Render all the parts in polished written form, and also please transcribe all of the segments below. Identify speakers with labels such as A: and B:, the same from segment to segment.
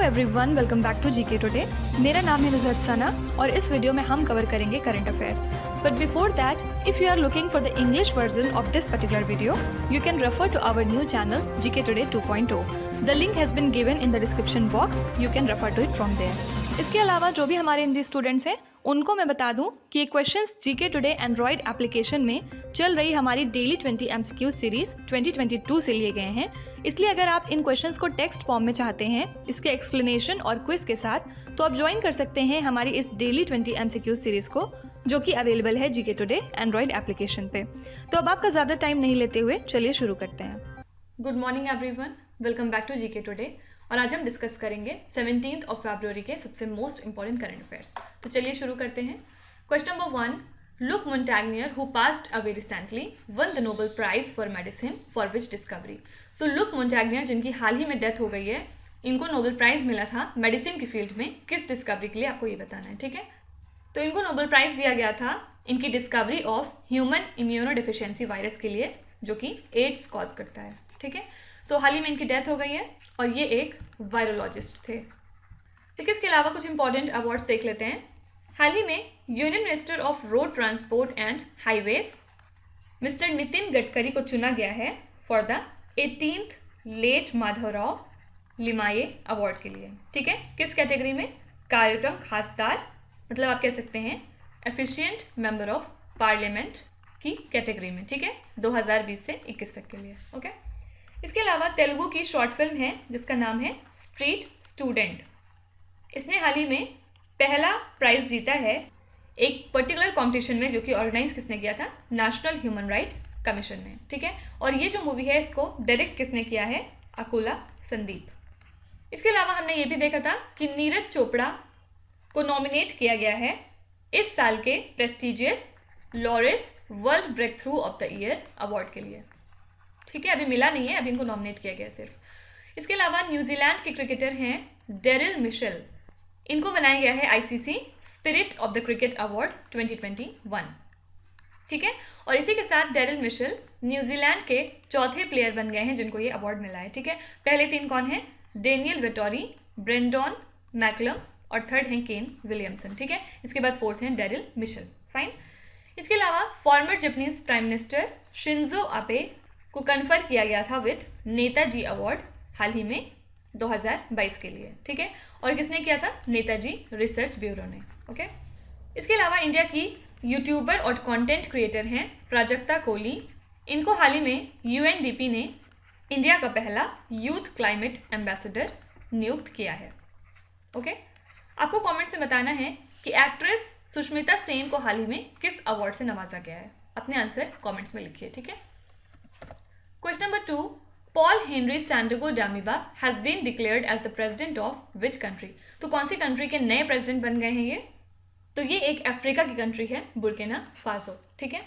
A: Everyone, welcome back to GK today. मेरा नाम है नुज़हत सना और इस वीडियो में हम कवर करेंगे current affairs. But before that, if you are looking for the English version of this particular video, you can refer to our new channel GK today 2.0। The link has been given in the description box, you can refer to it from there. इसके अलावा जो भी हमारे Hindi students हैं उनको मैं बता दूं कि ये questions GK today Android application में चल रही हमारी डेली 20 MCQ सीरीज 2022 से लिए गए हैं। इसलिए अगर आप इन क्वेश्चंस को टेक्स्ट फॉर्म में चाहते हैं इसके एक्सप्लेनेशन और क्विज के साथ, तो आप ज्वाइन कर सकते हैं हमारी इस डेली 20 MCQ सीरीज को, जो कि अवेलेबल है जीके टुडे एंड्रॉयड एप्लीकेशन पे। तो अब आपका ज़्यादा टाइम नहीं लेते हुए चलिए शुरू करते हैं।
B: Good morning everyone, welcome back to GK today. और आज हम डिस्कस करेंगे 17 फरवरी के सबसे मोस्ट इंपॉर्टेंट करंट अफेयर्स। तो चलिए शुरू करते हैं। Question number 1, Luc Montagnier who passed away recently won the Nobel prize for medicine for which discovery. तो लुक मोंटैग्नियर, जिनकी हाल ही में डेथ हो गई है, इनको नोबेल प्राइज मिला था मेडिसिन की फील्ड में, किस डिस्कवरी के लिए आपको ये बताना है, ठीक है। तो इनको नोबेल प्राइज दिया गया था इनकी discovery of human immunodeficiency virus के लिए, जो कि एड्स कॉज करता है, ठीक है। तो हाल ही में इनकी डेथ हो गई है और ये एक वायरोलॉजिस्ट थे, ठीक है। इसके अलावा कुछ इंपॉर्टेंट अवार्ड्स देख लेते हैं। हाल ही में union minister of road transport and highways mister Nitin Gadkari को चुना गया है for the 18th late Madhavrao Limaye award के लिए, ठीक है। किस कैटेगरी में? कार्यक्रम खासदार, मतलब आप कह सकते हैं एफिशिएंट मेंबर ऑफ पार्लियामेंट की कैटेगरी में, ठीक है, 2020 से 21 तक के लिए, ओके। इसके अलावा तेलुगु की शॉर्ट फिल्म है जिसका नाम है स्ट्रीट स्टूडेंट। इसने हाल ही में पहला प्राइज जीता है एक पर्टिकुलर कॉम्पिटिशन में, जो कि ऑर्गेनाइज किसने किया था? नेशनल ह्यूमन राइट्स कमीशन ने, ठीक है। और ये जो मूवी है इसको डायरेक्ट किसने किया है? अकुला संदीप। इसके अलावा हमने ये भी देखा था कि नीरज चोपड़ा को नॉमिनेट किया गया है इस साल के prestigious Laureus world breakthrough of the year award के लिए, ठीक है। अभी मिला नहीं है, अभी इनको नॉमिनेट किया गया सिर्फ। इसके अलावा न्यूजीलैंड के क्रिकेटर हैं डेरिल मिशेल, इनको बनाया गया है ICC spirit of the cricket award 2021, ठीक है। और इसी के साथ डेरिल मिशेल न्यूजीलैंड के चौथे प्लेयर बन गए हैं जिनको ये अवार्ड मिला है, ठीक है। पहले 3 कौन है? डेनियल वेटोरी, ब्रेंडॉन मैकलम और थर्ड हैं केन विलियमसन, ठीक है। इसके बाद 4th हैं डेरिल मिशेल, फाइन। इसके अलावा former Japanese prime minister Shinzo Abe को कन्फर किया गया था विद नेताजी अवार्ड हाल ही में 2022 के लिए, ठीक है। और किसने किया था? नेताजी रिसर्च ब्यूरो ने, ओके। इसके अलावा इंडिया की यूट्यूबर और कंटेंट क्रिएटर हैं प्राजक्ता कोहली, इनको हाल ही में यूएनडीपी ने इंडिया का पहला यूथ क्लाइमेट एम्बेसडर नियुक्त किया है, ओके। आपको कमेंट से बताना है कि एक्ट्रेस सुष्मिता सेन को हाल ही में किस अवार्ड से नवाजा गया है। अपने आंसर कमेंट्स में लिखिए, ठीक है। Question number 2, Paul Henry Santiago Damiba has been declared as the president of which country? तो कौन सी कंट्री के नए प्रेसिडेंट बन गए हैं ये? तो ये एक अफ्रीका की कंट्री है, बुर्किना फासो, ठीक है।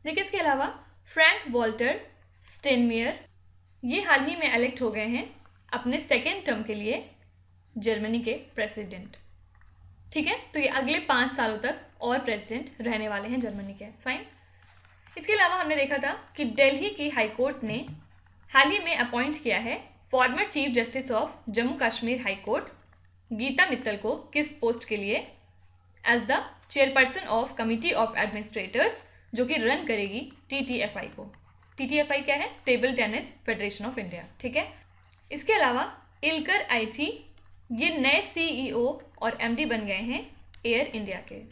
B: देखिए इसके अलावा फ्रैंक वॉल्टर स्टेनमेयर, ये हाल ही में इलेक्ट हो गए हैं अपने 2nd टर्म के लिए जर्मनी के प्रेसिडेंट, ठीक है। तो ये अगले 5 सालों तक और प्रेसिडेंट रहने वाले हैं जर्मनी के, फाइन। इसके अलावा हमने देखा था कि दिल्ली की हाई कोर्ट ने हाल ही में अपॉइंट किया है former chief justice of Jammu Kashmir high court Geeta Mittal को किस पोस्ट के लिए? As the chairperson of committee of administrators, जो कि रन करेगी टीटीएफआई को। टीटीएफआई क्या है? Table tennis federation of India, ठीक है। इसके अलावा इल्कर आइची, ये नए सीईओ और एमडी बन गए हैं एयर इंडिया के,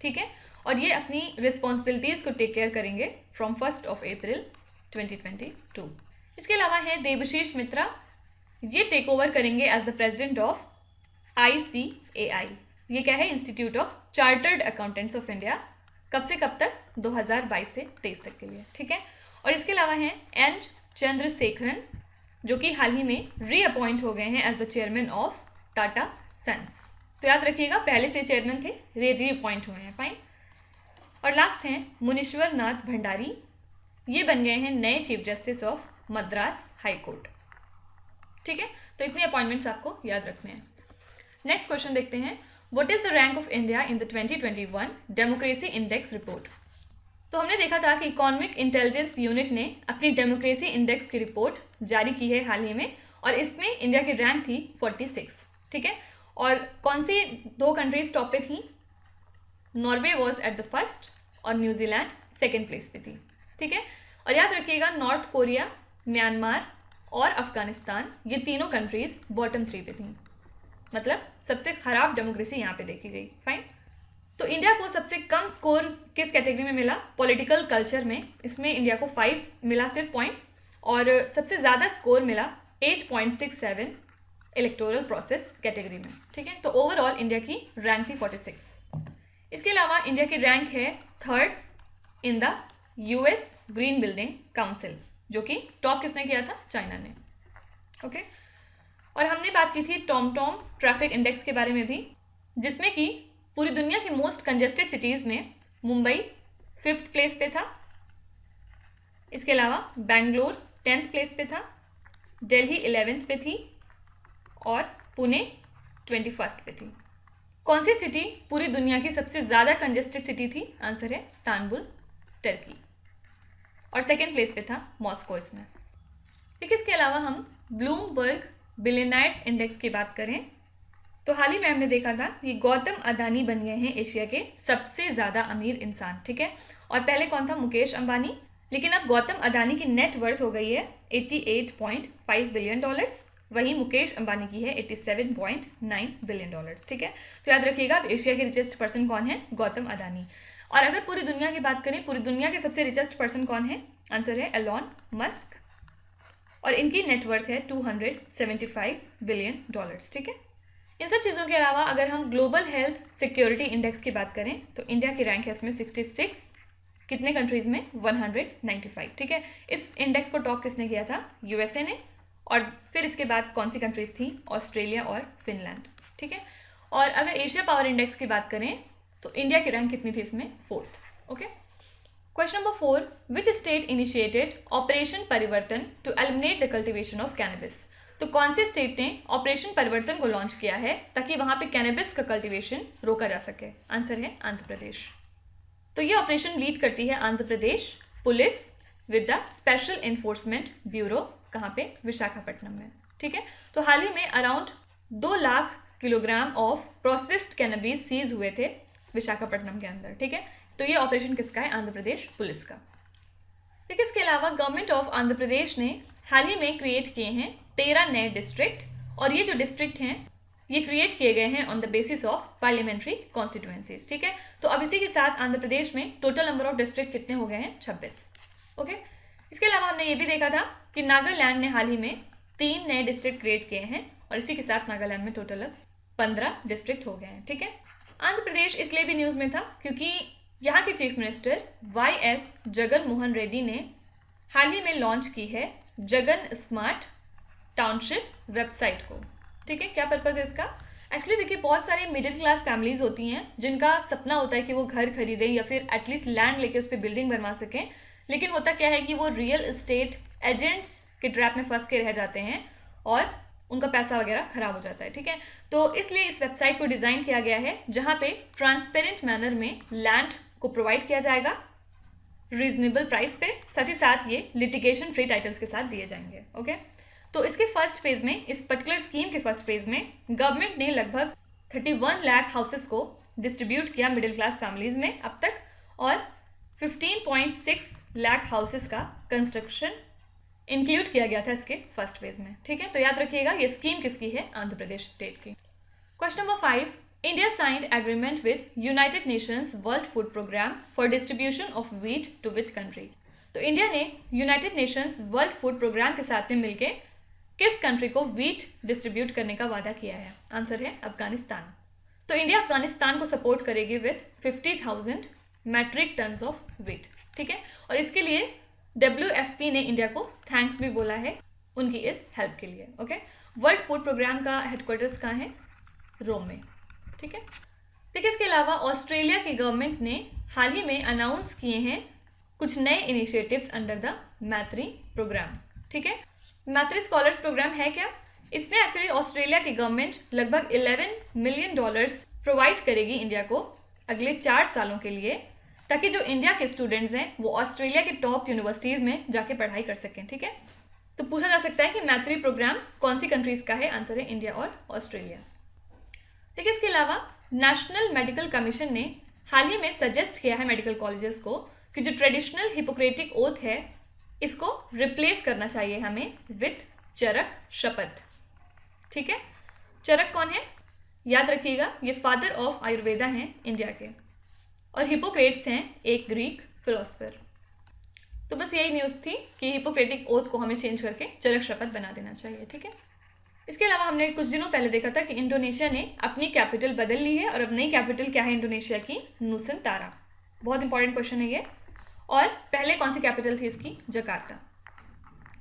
B: ठीक है। और ये अपनी रिस्पॉन्सिबिलिटीज़ को टेक केयर करेंगे फ्रॉम 1 अप्रैल 2022। इसके अलावा है देबशीष मित्रा, ये टेक ओवर करेंगे as the president of ICAI। ये क्या है? Institute of chartered accountants of India. कब से कब तक? 2022 से 23 तक के लिए, ठीक है। और इसके अलावा हैं एन चंद्रशेखरन, जो कि हाल ही में रीअपॉइंट हो गए हैं as the chairman of Tata sons. तो याद रखिएगा, पहले से चेयरमैन थे, रीअपॉइंट हुए हैं, फाइन। और लास्ट हैं मुनीश्वर नाथ भंडारी, ये बन गए हैं नए chief justice of Madras high court, ठीक है। तो इतने अपॉइंटमेंट्स आपको याद रखने हैं। नेक्स्ट क्वेश्चन देखते हैं, what is the rank of India in the 2021 democracy index report. तो हमने देखा था कि इकोनॉमिक इंटेलिजेंस यूनिट ने अपनी डेमोक्रेसी इंडेक्स की रिपोर्ट जारी की है हाल ही में, और इसमें इंडिया की रैंक थी 46। ठीक है। और कौन सी 2 कंट्रीज टॉप पे थी? Norway was at the first और न्यूजीलैंड सेकेंड प्लेस पे थी, ठीक है। और याद रखिएगा नॉर्थ कोरिया, म्यांमार और अफगानिस्तान, ये तीनों कंट्रीज बॉटम 3 पे थी, मतलब सबसे खराब डेमोक्रेसी यहाँ पे देखी गई। फाइन। तो इंडिया को सबसे कम स्कोर किस कैटेगरी में मिला? पॉलिटिकल कल्चर में। इसमें इंडिया को 5 मिला सिर्फ पॉइंट्स, और सबसे ज़्यादा स्कोर मिला 8.67 इलेक्टोरल प्रोसेस कैटेगरी में, ठीक है। तो ओवरऑल इंडिया की रैंक थी 46। इसके अलावा इंडिया की रैंक है 3rd in the US green building council, जो कि टॉप किसने किया था? चाइना ने, ओके। और हमने बात की थी टॉम ट्रैफिक इंडेक्स के बारे में भी, जिसमें कि पूरी दुनिया की मोस्ट कंजेस्टेड सिटीज़ में मुंबई 5th प्लेस पे था। इसके अलावा बेंगलोर 10th प्लेस पे था, दिल्ली 11th पे थी और पुणे 21st पे थी। कौन सी सिटी पूरी दुनिया की सबसे ज़्यादा कंजेस्टेड सिटी थी? आंसर है इस्तांबुल, टर्की, और सेकेंड प्लेस पे था मॉस्को इसमें, ठीक है। इसके अलावा हम ब्लूमबर्ग बिलियनर्स इंडेक्स की बात करें तो हाल ही में हमने देखा था कि गौतम अदानी बन गए हैं एशिया के सबसे ज़्यादा अमीर इंसान, ठीक है। और पहले कौन था? मुकेश अंबानी। लेकिन अब गौतम अदानी की नेट वर्थ हो गई है $88.5 बिलियन, वहीं मुकेश अंबानी की है $87.9 बिलियन, ठीक है। तो याद रखिएगा अब एशिया के रिचेस्ट पर्सन कौन है? गौतम अदानी। और अगर पूरी दुनिया की बात करें, पूरी दुनिया के सबसे रिचेस्ट पर्सन कौन है? आंसर है एलॉन मस्क, और इनकी नेटवर्थ है $275 बिलियन, ठीक है। इन सब चीज़ों के अलावा अगर हम ग्लोबल हेल्थ सिक्योरिटी इंडेक्स की बात करें तो इंडिया की रैंक है इसमें 66, कितने कंट्रीज़ में? 195, ठीक है। इस इंडेक्स को टॉप किसने किया था? USA ने, और फिर इसके बाद कौन सी कंट्रीज़ थी? ऑस्ट्रेलिया और फिनलैंड, ठीक है। और अगर एशिया पावर इंडेक्स की बात करें तो इंडिया की रैंक कितनी थी इसमें? 4th, okay. Question number 4, which state initiated operation Parivartan to eliminate the cultivation of cannabis? तो कौन से स्टेट ने ऑपरेशन परिवर्तन को लॉन्च किया है ताकि वहाँ पे कैनबिस का कल्टीवेशन रोका जा सके? आंसर है आंध्र प्रदेश। तो ये ऑपरेशन लीड करती है Andhra Pradesh police with the special enforcement bureau, कहाँ पे? विशाखापट्टनम में, ठीक है। तो हाल ही में around 2 lakh kilogram of processed cannabis seize हुए थे विशाखापट्टनम के अंदर, ठीक है। तो ये ऑपरेशन किसका है? आंध्र प्रदेश पुलिस का, ठीक है। इसके अलावा गवर्नमेंट ऑफ आंध्र प्रदेश ने हाल ही में क्रिएट किए हैं 13 नए डिस्ट्रिक्ट, और ये जो डिस्ट्रिक्ट हैं ये क्रिएट किए गए हैं on the basis of parliamentary constituencies, ठीक है। तो अब इसी के साथ आंध्र प्रदेश में टोटल नंबर ऑफ डिस्ट्रिक्ट कितने हो गए हैं? 26, ओके। इसके अलावा हमने ये भी देखा था कि नागालैंड ने हाल ही में 3 नए डिस्ट्रिक्ट क्रिएट किए हैं, और इसी के साथ नागालैंड में टोटल अब 15 डिस्ट्रिक्ट हो गए हैं, ठीक है। आंध्र प्रदेश इसलिए भी न्यूज़ में था क्योंकि यहाँ के chief minister YS Jagan Mohan Reddy ने हाल ही में लॉन्च की है जगन स्मार्ट टाउनशिप वेबसाइट को, ठीक है। क्या पर्पज़ है इसका? एक्चुअली देखिए बहुत सारे मिडिल क्लास फैमिलीज़ होती हैं जिनका सपना होता है कि वो घर खरीदें या फिर एटलीस्ट लैंड लेके उस पर बिल्डिंग बनवा सकें, लेकिन होता क्या है कि वो रियल एस्टेट एजेंट्स के ट्रैप में फंस के रह जाते हैं और उनका पैसा वगैरह खराब हो जाता है, ठीक है। तो इसलिए इस वेबसाइट को डिज़ाइन किया गया है जहाँ पे ट्रांसपेरेंट मैनर में लैंड को प्रोवाइड किया जाएगा रीजनेबल प्राइस पे, साथ ही साथ ये लिटिगेशन फ्री टाइटल्स के साथ दिए जाएंगे, ओके। तो इसके फर्स्ट फेज़ में, इस पर्टिकुलर स्कीम के फर्स्ट फेज़ में गवर्नमेंट ने लगभग 31 लाख हाउसेस को डिस्ट्रीब्यूट किया मिडिल क्लास फैमिलीज़ में अब तक, और 15.6 लाख हाउसेस का कंस्ट्रक्शन इंक्लूड किया गया था इसके फर्स्ट फेज़ में, ठीक है। तो याद रखिएगा ये स्कीम किसकी है? आंध्र प्रदेश स्टेट की। Question number 5, India signed agreement with United Nations World Food Programme for distribution of wheat to which country? तो इंडिया ने United Nations World Food Programme के साथ में मिलकर किस कंट्री को व्हीट डिस्ट्रीब्यूट करने का वादा किया है? आंसर है अफगानिस्तान। तो इंडिया अफगानिस्तान को सपोर्ट करेगी with 50,000 metric tons of wheat, ठीक है। और इसके लिए WFP ने इंडिया को थैंक्स भी बोला है उनकी इस हेल्प के लिए, ओके। वर्ल्ड फूड प्रोग्राम का हेडक्वार्टर्स कहाँ है? रोम में, ठीक है। देखिए इसके अलावा ऑस्ट्रेलिया की गवर्नमेंट ने हाल ही में अनाउंस किए हैं कुछ नए इनिशिएटिव्स अंडर द मैत्री प्रोग्राम, ठीक है। मैत्री स्कॉलर्स प्रोग्राम है क्या? इसमें एक्चुअली ऑस्ट्रेलिया की गवर्नमेंट लगभग $11 मिलियन प्रोवाइड करेगी इंडिया को अगले 4 सालों के लिए, ताकि जो इंडिया के स्टूडेंट्स हैं वो ऑस्ट्रेलिया के टॉप यूनिवर्सिटीज़ में जाके पढ़ाई कर सकें, ठीक है। तो पूछा जा सकता है कि मैत्री प्रोग्राम कौन सी कंट्रीज़ का है? आंसर है इंडिया और ऑस्ट्रेलिया, देखिए इसके अलावा नेशनल मेडिकल कमीशन ने हाल ही में सजेस्ट किया है मेडिकल कॉलेजेस को कि जो ट्रेडिशनल हिपोक्रेटिक ओथ है इसको रिप्लेस करना चाहिए हमें विथ चरक शपथ। ठीक है, चरक कौन है? याद रखिएगा, ये फादर ऑफ आयुर्वेदा हैं इंडिया के, और हिपोक्रेट्स हैं एक ग्रीक फिलोसफर। तो बस यही न्यूज़ थी कि हिपोक्रेटिक ओथ को हमें चेंज करके चरक शपथ बना देना चाहिए। ठीक है, इसके अलावा हमने कुछ दिनों पहले देखा था कि इंडोनेशिया ने अपनी कैपिटल बदल ली है, और अब नई कैपिटल क्या है इंडोनेशिया की? नूसनतारा। बहुत इंपॉर्टेंट क्वेश्चन है ये। और पहले कौन सी कैपिटल थी इसकी? जकार्ता।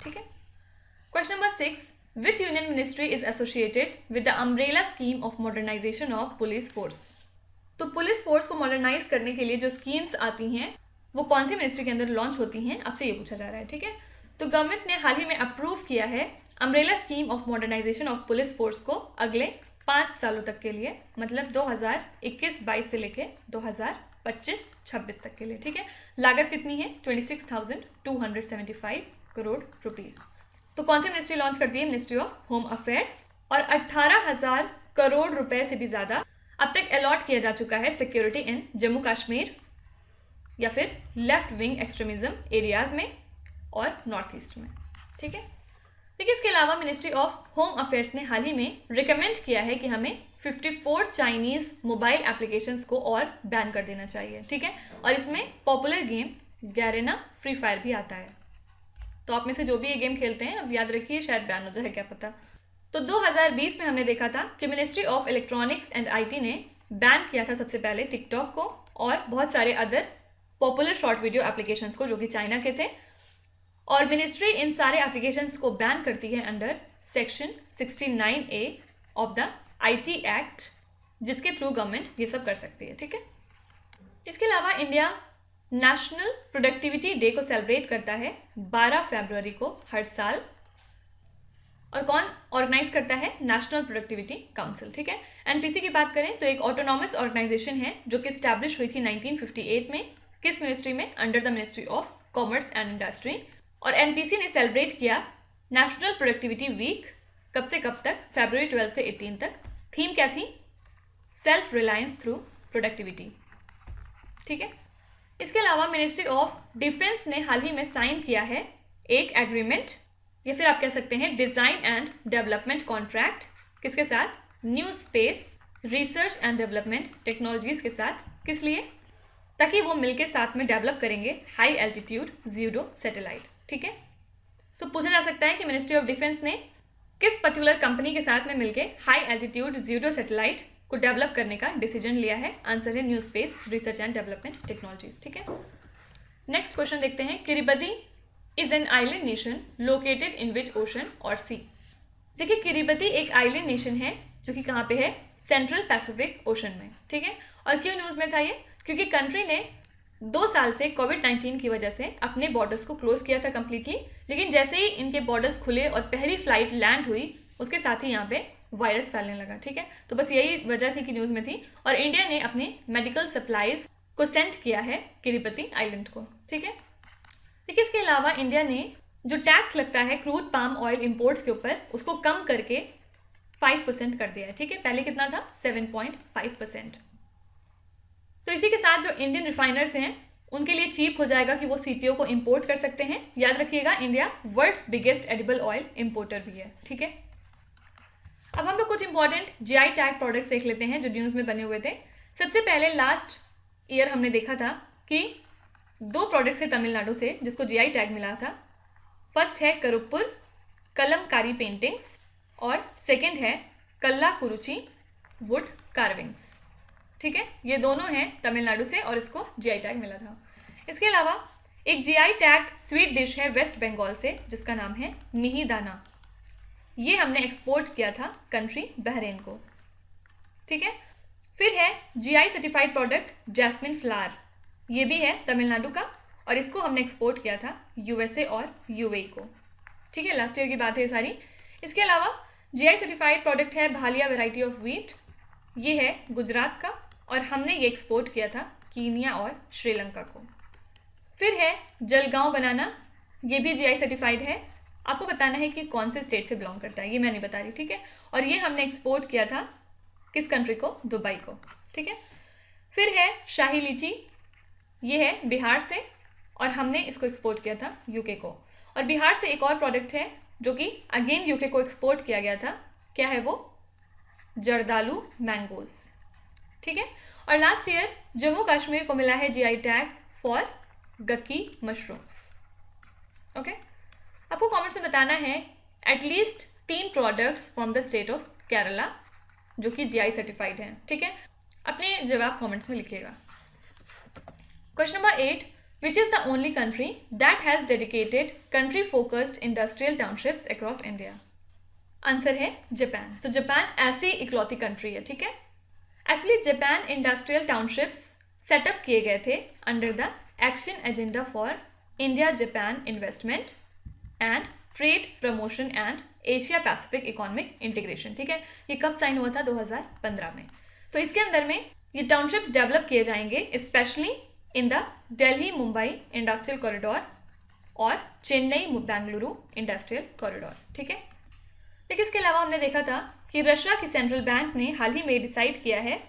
B: ठीक है, question number 6, which union ministry is associated with the umbrella scheme of modernisation of police force? तो पुलिस फोर्स को मॉडर्नाइज करने के लिए जो स्कीम्स आती हैं वो कौन सी मिनिस्ट्री के अंदर लॉन्च होती हैं, आपसे ये पूछा जा रहा है। ठीक है, तो गवर्नमेंट ने हाल ही में अप्रूव किया है umbrella scheme of modernisation of police force को अगले 5 सालों तक के लिए, मतलब 2021-22 से लेके 2025-26 तक के लिए। ठीक है, लागत कितनी है? 26,275 करोड़ रुपीस। तो कौन सी मिनिस्ट्री लॉन्च करती है? Ministry of home affairs. और 18,000 करोड़ रुपए से भी ज़्यादा अब तक अलॉट किया जा चुका है सिक्योरिटी इन जम्मू कश्मीर या फिर लेफ्ट विंग एक्सट्रीमिज्म एरियाज में और नॉर्थ ईस्ट में। ठीक है, देखिए इसके अलावा मिनिस्ट्री ऑफ होम अफेयर्स ने हाल ही में रिकमेंड किया है कि हमें 54 चाइनीज़ मोबाइल एप्लीकेशंस को और बैन कर देना चाहिए। ठीक है, और इसमें popular game Garena free fire भी आता है। तो आप में से जो भी ये गेम खेलते हैं अब याद रखिए, शायद बैन हो जाए, क्या पता। तो 2020 में हमने देखा था कि ministry of electronics and IT ने बैन किया था सबसे पहले टिकटॉक को और बहुत सारे other popular short video applications को जो कि चाइना के थे, और मिनिस्ट्री इन सारे एप्लीकेशंस को बैन करती है under section 69A of the IT act, जिसके थ्रू गवर्नमेंट ये सब कर सकती है। ठीक है, इसके अलावा इंडिया नेशनल प्रोडक्टिविटी डे को सेलिब्रेट करता है 12 फरवरी को हर साल, और कौन ऑर्गेनाइज करता है? National productivity council. ठीक है, एनपीसी की बात करें तो एक ऑटोनॉमस ऑर्गेनाइजेशन है जो कि स्टैब्लिश हुई थी 1958 में। किस मिनिस्ट्री में? Under the ministry of commerce and industry. और एनपीसी ने सेलिब्रेट किया नेशनल प्रोडक्टिविटी वीक कब से कब तक? फरवरी 12 से 18 तक। थीम क्या थी? Self reliance through productivity. ठीक है, इसके अलावा मिनिस्ट्री ऑफ डिफेंस ने हाल ही में साइन किया है एक एग्रीमेंट, या फिर आप कह सकते हैं डिज़ाइन एंड डेवलपमेंट कॉन्ट्रैक्ट। किसके साथ? New space research and development technologies के साथ। किस लिए? ताकि वो मिलकर साथ में डेवलप करेंगे हाई एल्टीट्यूड ज़ीरो सैटेलाइट। ठीक है, तो पूछा जा सकता है कि मिनिस्ट्री ऑफ डिफेंस ने किस पर्टिकुलर कंपनी के साथ में मिलकर हाई एल्टीट्यूड ज़ीरो सैटेलाइट को डेवलप करने का डिसीजन लिया है? आंसर है new space research and development technologies. ठीक है, नेक्स्ट क्वेश्चन देखते हैं। Kiribati is an island nation located in which ocean और सी? देखिए किरिबती एक आइलैंड नेशन है जो कि कहाँ पे है? सेंट्रल पैसिफिक ओशन में। ठीक है, और क्यों न्यूज़ में था ये? क्योंकि कंट्री ने 2 साल से कोविड-19 की वजह से अपने बॉर्डर्स को क्लोज किया था कम्प्लीटली, लेकिन जैसे ही इनके बॉर्डर्स खुले और पहली फ्लाइट लैंड हुई उसके साथ ही यहाँ पे वायरस फैलने लगा। ठीक है, तो बस यही वजह थी कि न्यूज़ में थी, और इंडिया ने अपने मेडिकल सप्लाईज को सेंड किया है किरिबती आइलैंड को। ठीक है, देखिए इसके अलावा इंडिया ने जो टैक्स लगता है क्रूड पाम ऑयल इम्पोर्ट्स के ऊपर उसको कम करके 5% कर दिया है। ठीक है, पहले कितना था? 7.5%। तो इसी के साथ जो इंडियन रिफाइनर्स हैं उनके लिए चीप हो जाएगा कि वो सीपीओ को इंपोर्ट कर सकते हैं। याद रखिएगा India world's biggest edible oil importer भी है। ठीक है, अब हम लोग कुछ इंपॉर्टेंट जीआई टैग प्रोडक्ट्स देख लेते हैं जो न्यूज़ में बने हुए थे। सबसे पहले लास्ट ईयर हमने देखा था कि 2 प्रोडक्ट्स थे तमिलनाडु से जिसको जीआई टैग मिला था। फर्स्ट है करुप्पुर कलमकारी पेंटिंग्स और सेकंड है कल्लाकुरुची वुड कार्विंग्स। ठीक है, ये दोनों हैं तमिलनाडु से और इसको जीआई टैग मिला था। इसके अलावा एक जीआई टैग स्वीट डिश है वेस्ट बंगाल से जिसका नाम है मिहिदाना। ये हमने एक्सपोर्ट किया था कंट्री बहरीन को। ठीक है, फिर है GI certified product jasmine flower, ये भी है तमिलनाडु का और इसको हमने एक्सपोर्ट किया था यूएसए और यूएई को। ठीक है, लास्ट ईयर की बात है सारी। इसके अलावा जीआई सर्टिफाइड प्रोडक्ट है भालिया वैरायटी ऑफ व्हीट, ये है गुजरात का और हमने ये एक्सपोर्ट किया था कीनिया और श्रीलंका को। फिर है जलगांव बनाना, ये भी जीआई सर्टिफाइड है। आपको बताना है कि कौन से स्टेट से बिलोंग करता है, ये मैं नहीं बता रही। ठीक है, और ये हमने एक्सपोर्ट किया था किस कंट्री को? दुबई को। ठीक है, फिर है शाही लीची, ये है बिहार से और हमने इसको एक्सपोर्ट किया था यूके को। और बिहार से एक और प्रोडक्ट है जो कि अगेन यूके को एक्सपोर्ट किया गया था, क्या है वो? जर्दालू मैंगोज। ठीक है, और लास्ट ईयर जम्मू कश्मीर को मिला है GI tag for gucchi mushrooms. Okay, आपको कमेंट्स में बताना है at least 3 products from the state of Kerala जो कि जीआई सर्टिफाइड हैं। ठीक है, अपने जवाब कमेंट्स में लिखिएगा। Question number 8, which is the only country that has dedicated country focused industrial townships across India? Answer है जापान। तो जापान ऐसी इकलौती कंट्री है। ठीक है, actually Japan industrial townships setup किए गए थे under the action agenda for India Japan investment and trade promotion and Asia Pacific economic integration. ठीक है, ये कब साइन हुआ था? 2015 में। तो इसके अंदर में ये टाउनशिप्स डेवलप किए जाएंगे specially in the Delhi Mumbai industrial corridor और चेन्नई बेंगलुरु इंडस्ट्रियल कॉरिडोर। ठीक है, लेकिन इसके अलावा हमने देखा था कि रशिया की सेंट्रल बैंक ने हाल ही में डिसाइड किया है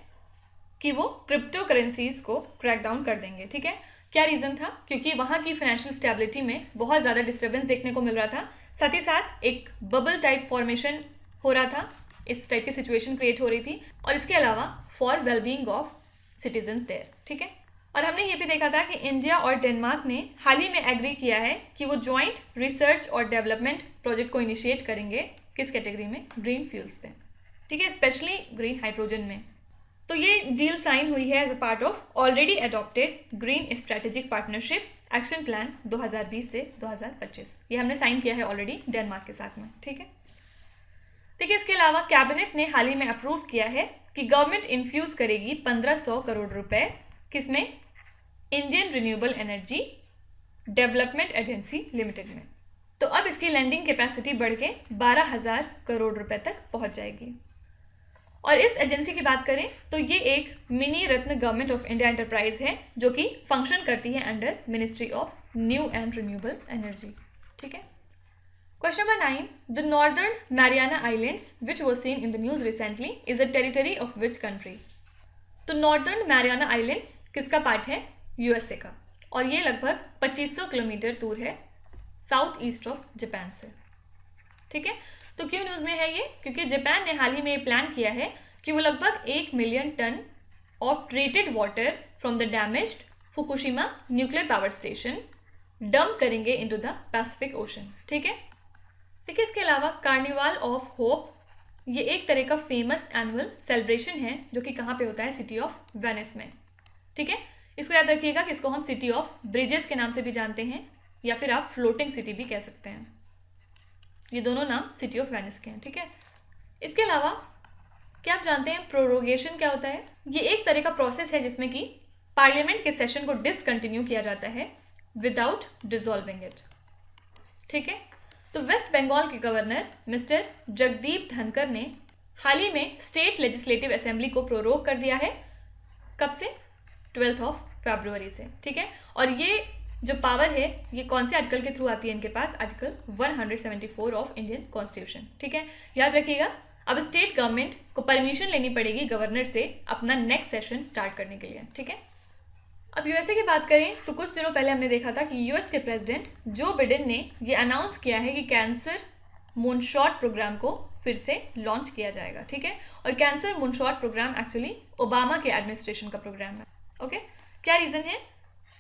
B: कि वो क्रिप्टो करेंसीज को क्रैक डाउन कर देंगे। ठीक है, क्या रीज़न था? क्योंकि वहाँ की फाइनेंशियल स्टेबिलिटी में बहुत ज़्यादा डिस्टर्बेंस देखने को मिल रहा था, साथ ही साथ एक बबल टाइप फॉर्मेशन हो रहा था, इस टाइप की सिचुएशन क्रिएट हो रही थी, और इसके अलावा for wellbeing of citizens there. ठीक है, और हमने ये भी देखा था कि इंडिया और डेनमार्क ने हाल ही में एग्री किया है कि वो जॉइंट रिसर्च और डेवलपमेंट प्रोजेक्ट को इनिशिएट करेंगे, किस कैटेगरी में? ग्रीन फ्यूल्स पे। ठीक है, स्पेशली ग्रीन हाइड्रोजन में। तो ये डील साइन हुई है as a part of already adopted green strategic partnership action plan 2020 से 2025। ये हमने साइन किया है ऑलरेडी डेनमार्क के साथ में। ठीक है, देखिए इसके अलावा कैबिनेट ने हाल ही में अप्रूव किया है कि गवर्नमेंट इन्फ्यूज करेगी 1500 करोड़ रुपए, किसमें? Indian renewable energy development agency limited में। तो अब इसकी लैंडिंग कैपेसिटी बढ़ के 12,000 करोड़ रुपए तक पहुंच जाएगी। और इस एजेंसी की बात करें तो ये एक mini Ratna government of India enterprise है जो कि फंक्शन करती है under ministry of new and renewable energy. ठीक है, question number 9, the northern Mariana islands which was seen in the news recently is a territory of which country? तो northern Mariana islands किसका part है? USA का, और ये लगभग 2500 kilometre दूर है साउथ ईस्ट ऑफ जापान से। ठीक है, तो क्यों न्यूज़ में है ये? क्योंकि जापान ने हाल ही में प्लान किया है कि वो लगभग 1 million ton of treated water from the damaged Fukushima nuclear power station dump करेंगे इनटू द पैसिफिक ओशन। ठीक है, देखिए इसके अलावा कार्निवाल ऑफ होप, ये एक तरह का फेमस एनुअल सेलिब्रेशन है जो कि कहाँ पे होता है? सिटी ऑफ वेनिस में। ठीक है, इसको याद रखिएगा कि इसको हम सिटी ऑफ ब्रिजेस के नाम से भी जानते हैं या फिर आप फ्लोटिंग सिटी भी कह सकते हैं। ये दोनों नाम सिटी ऑफ वेनिस के हैं। ठीक है, इसके अलावा क्या आप जानते हैं प्रोरोगेशन क्या होता है? ये एक तरह का प्रोसेस है जिसमें कि पार्लियामेंट के सेशन को डिसकंटिन्यू किया जाता है विदाउट डिसॉल्विंग इट। ठीक है, तो वेस्ट बंगाल के गवर्नर मिस्टर जगदीप धनकर ने हाल ही में स्टेट लेजिस्लेटिव असेंबली को प्रोरोग कर दिया है। कब से? 12 फरवरी से। ठीक है, और ये जो पावर है ये कौन से आर्टिकल के थ्रू आती है इनके पास? Article 174 of Indian constitution. ठीक है, याद रखिएगा, अब स्टेट गवर्नमेंट को परमिशन लेनी पड़ेगी गवर्नर से अपना नेक्स्ट सेशन स्टार्ट करने के लिए। ठीक है, अब यूएसए की बात करें तो कुछ दिनों पहले हमने देखा था कि यूएस के प्रेसिडेंट जो बिडेन ने ये अनाउंस किया है कि कैंसर मूनशॉट प्रोग्राम को फिर से लॉन्च किया जाएगा। ठीक है, और cancer moonshot programme actually Obama के एडमिनिस्ट्रेशन का प्रोग्राम है। ओके, क्या रीज़न है?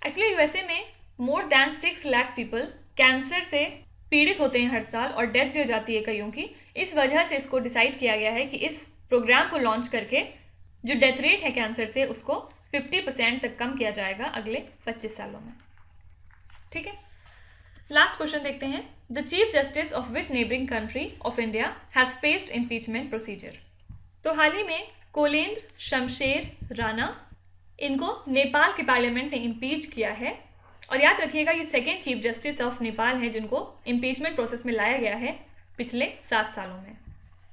B: एक्चुअली यूएसए में more than 6 lakh people cancer से पीड़ित होते हैं हर साल और डेथ भी हो जाती है कईयों की। इस वजह से इसको डिसाइड किया गया है कि इस प्रोग्राम को लॉन्च करके जो डेथ रेट है कैंसर से उसको 50% तक कम किया जाएगा अगले 25 सालों में। ठीक है, लास्ट क्वेश्चन देखते हैं। The chief justice of which neighbouring country of India has faced impeachment procedure? तो हाल ही में कोलेंद्र शमशेर राणा, इनको नेपाल के पार्लियामेंट ने इम्पीच किया है। और याद रखिएगा ये second chief justice of Nepal हैं जिनको इम्पीचमेंट प्रोसेस में लाया गया है पिछले 7 सालों में।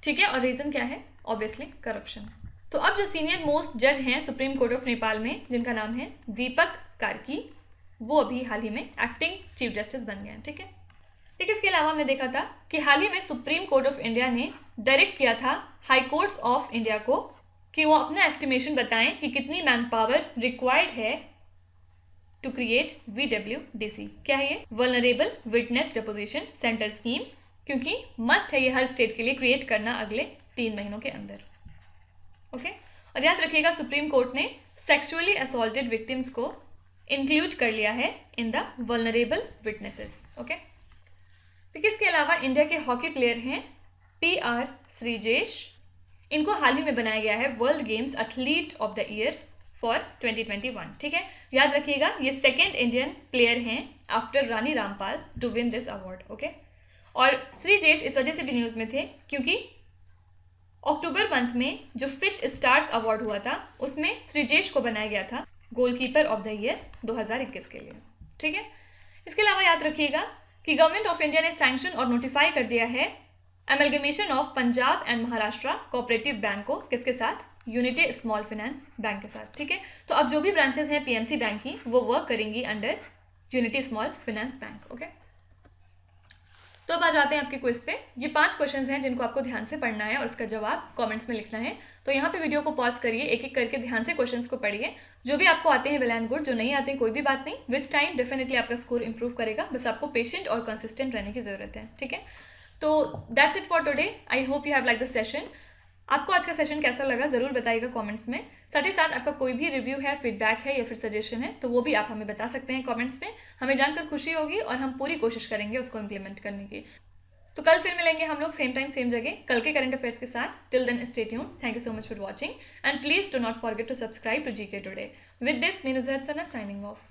B: ठीक है, और रीज़न क्या है? Obviously corruption. तो अब जो सीनियर मोस्ट जज हैं सुप्रीम कोर्ट ऑफ नेपाल में, जिनका नाम है दीपक कार्की, वो अभी हाल ही में एक्टिंग चीफ जस्टिस बन गए हैं। ठीक है, लेकिन इसके अलावा हमने देखा था कि हाल ही में सुप्रीम कोर्ट ऑफ इंडिया ने डायरेक्ट किया था हाई कोर्ट्स ऑफ इंडिया को कि वो अपना एस्टिमेशन बताएं कि कितनी मैन पावर रिक्वायर्ड है टू क्रिएट VWDC। क्या है ये? Vulnerable witness deposition centre scheme, क्योंकि मस्ट है ये हर स्टेट के लिए क्रिएट करना अगले 3 महीनों के अंदर। ओके और याद रखिएगा सुप्रीम कोर्ट ने सेक्सुअली असॉल्टेड विक्टिम्स को इंक्लूड कर लिया है in the vulnerable witnesses. Okay फिर इसके अलावा इंडिया के हॉकी प्लेयर हैं PR श्रीजेश। इनको हाल ही में बनाया गया है world games athlete of the year for 2021। ठीक है, याद रखिएगा ये सेकेंड इंडियन प्लेयर हैं after Rani Rampal to win this award. Okay और श्रीजेश इस वजह से भी न्यूज़ में थे क्योंकि अक्टूबर मंथ में जो फिच स्टार्स अवार्ड हुआ था उसमें श्रीजेश को बनाया गया था गोलकीपर ऑफ द ईयर 2021 के लिए। ठीक है, इसके अलावा याद रखिएगा कि गवर्नमेंट ऑफ इंडिया ने सैंक्शन और नोटिफाई कर दिया है amalgamation of Punjab and Maharashtra cooperative bank को किसके साथ? यूनिटी स्मॉल फाइनेंस बैंक के साथ। ठीक है, तो अब जो भी ब्रांचेस हैं PMC बैंक की वो वर्क करेंगी under unity small finance bank. Okay तो अब आ जाते हैं आपके क्विज पे। ये 5 क्वेश्चंस हैं जिनको आपको ध्यान से पढ़ना है और उसका जवाब कमेंट्स में लिखना है। तो यहाँ पे वीडियो को पॉज करिए, एक एक करके ध्यान से क्वेश्चंस को पढ़िए। जो भी आपको आते हैं वेल एंड गुड, जो नहीं आते हैं कोई भी बात नहीं, विथ टाइम डेफिनेटली आपका स्कोर इंप्रूव करेगा। बस आपको पेशेंट और कंसिस्टेंट रहने की ज़रूरत है। ठीक है, तो that's it for today. I hope you have like the session. आपको आज का सेशन कैसा लगा ज़रूर बताइएगा कमेंट्स में। साथ ही साथ आपका कोई भी रिव्यू है, फीडबैक है या फिर सजेशन है तो वो भी आप हमें बता सकते हैं कमेंट्स में। हमें जानकर खुशी होगी और हम पूरी कोशिश करेंगे उसको इम्प्लीमेंट करने की। तो कल फिर मिलेंगे हम लोग सेम टाइम सेम जगह कल के करंट अफेयर्स के साथ। Till then stay tuned. Thank you so much for watching and please do not forget to subscribe to GK today. With this me Nuzhat Sana signing of.